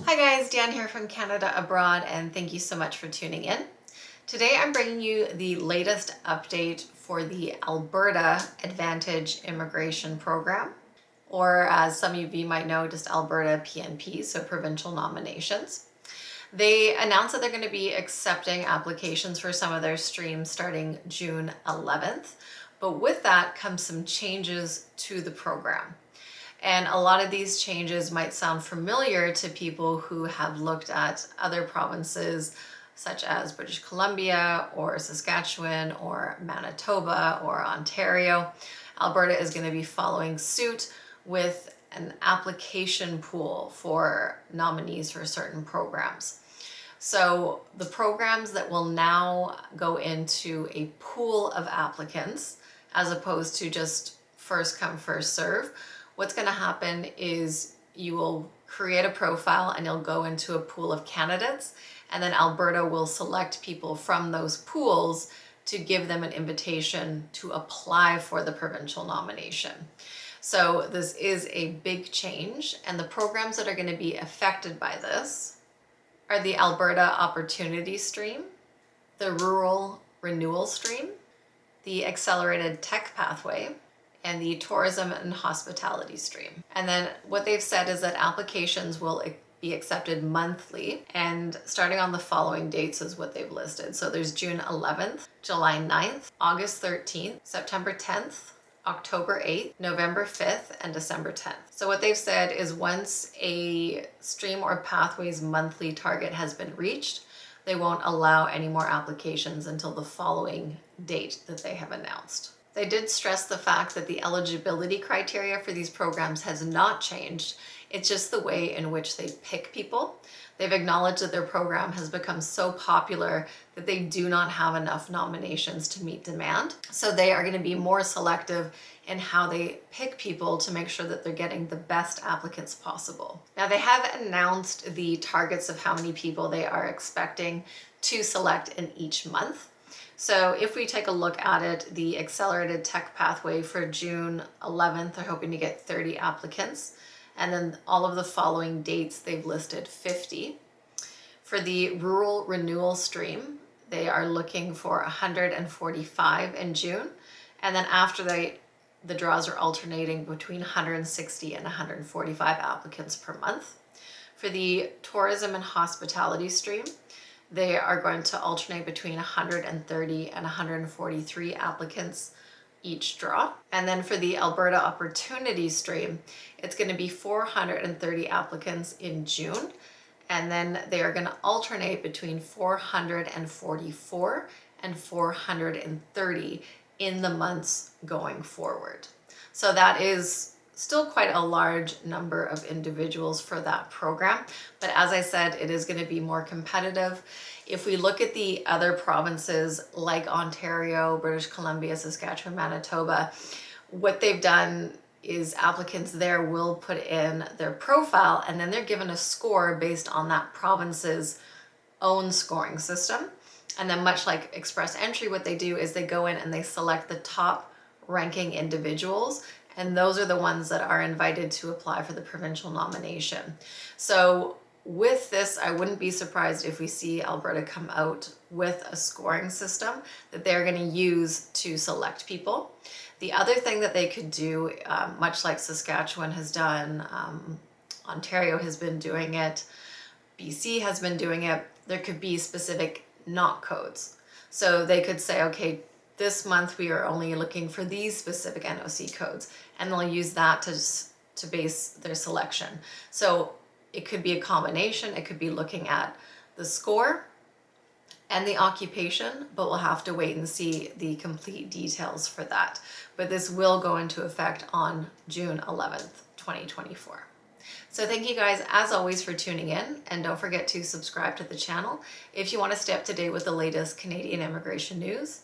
Hi guys, Deanne here from Canada Abroad, and thank you so much for tuning in. Today I'm bringing you the latest update for the Alberta Advantage Immigration Program, or as some of you might know, just Alberta PNP, so provincial nominations. They announced that they're going to be accepting applications for some of their streams starting June 11th, but with that comes some changes to the program. And a lot of these changes might sound familiar to people who have looked at other provinces such as British Columbia or Saskatchewan or Manitoba or Ontario. Alberta is going to be following suit with an application pool for nominees for certain programs. So the programs that will now go into a pool of applicants as opposed to just first come, first serve, what's going to happen is you will create a profile and you'll go into a pool of candidates, and then Alberta will select people from those pools to give them an invitation to apply for the provincial nomination. So this is a big change, and the programs that are going to be affected by this are the Alberta Opportunity Stream, the Rural Renewal Stream, the Accelerated Tech Pathway, and the Tourism and Hospitality Stream. And then what they've said is that applications will be accepted monthly, and starting on the following dates is what they've listed. So there's June 11th, July 9th, August 13th, September 10th, October 8th, November 5th, and December 10th. So what they've said is once a stream or pathway's monthly target has been reached, they won't allow any more applications until the following date that they have announced. They did stress the fact that the eligibility criteria for these programs has not changed. It's just the way in which they pick people. They've acknowledged that their program has become so popular that they do not have enough nominations to meet demand. So they are going to be more selective in how they pick people to make sure that they're getting the best applicants possible. Now, they have announced the targets of how many people they are expecting to select in each month. So if we take a look at it, the Accelerated Tech Pathway for June 11th, they're hoping to get 30 applicants. And then all of the following dates, they've listed 50. For the Rural Renewal Stream, they are looking for 145 in June. And then after the draws are alternating between 160 and 145 applicants per month. For the Tourism and Hospitality Stream, they are going to alternate between 130 and 143 applicants each draw. And then for the Alberta Opportunity Stream, it's going to be 430 applicants in June. And then they are going to alternate between 444 and 430 in the months going forward. So that is still quite a large number of individuals for that program. But as I said, it is going to be more competitive. If we look at the other provinces like Ontario, British Columbia, Saskatchewan, Manitoba, what they've done is applicants there will put in their profile, and then they're given a score based on that province's own scoring system. And then much like Express Entry, what they do is they go in and they select the top ranking individuals, and those are the ones that are invited to apply for the provincial nomination. So with this, I wouldn't be surprised if we see Alberta come out with a scoring system that they're going to use to select people. The other thing that they could do, much like Saskatchewan has done, Ontario has been doing it, BC has been doing it, there could be specific NOC codes. So they could say, okay, this month we are only looking for these specific NOC codes, and they'll use that to base their selection. So it could be a combination. It could be looking at the score and the occupation, but we'll have to wait and see the complete details for that. But this will go into effect on June 11th, 2024. So thank you guys, as always, for tuning in, and don't forget to subscribe to the channel if you want to stay up to date with the latest Canadian immigration news.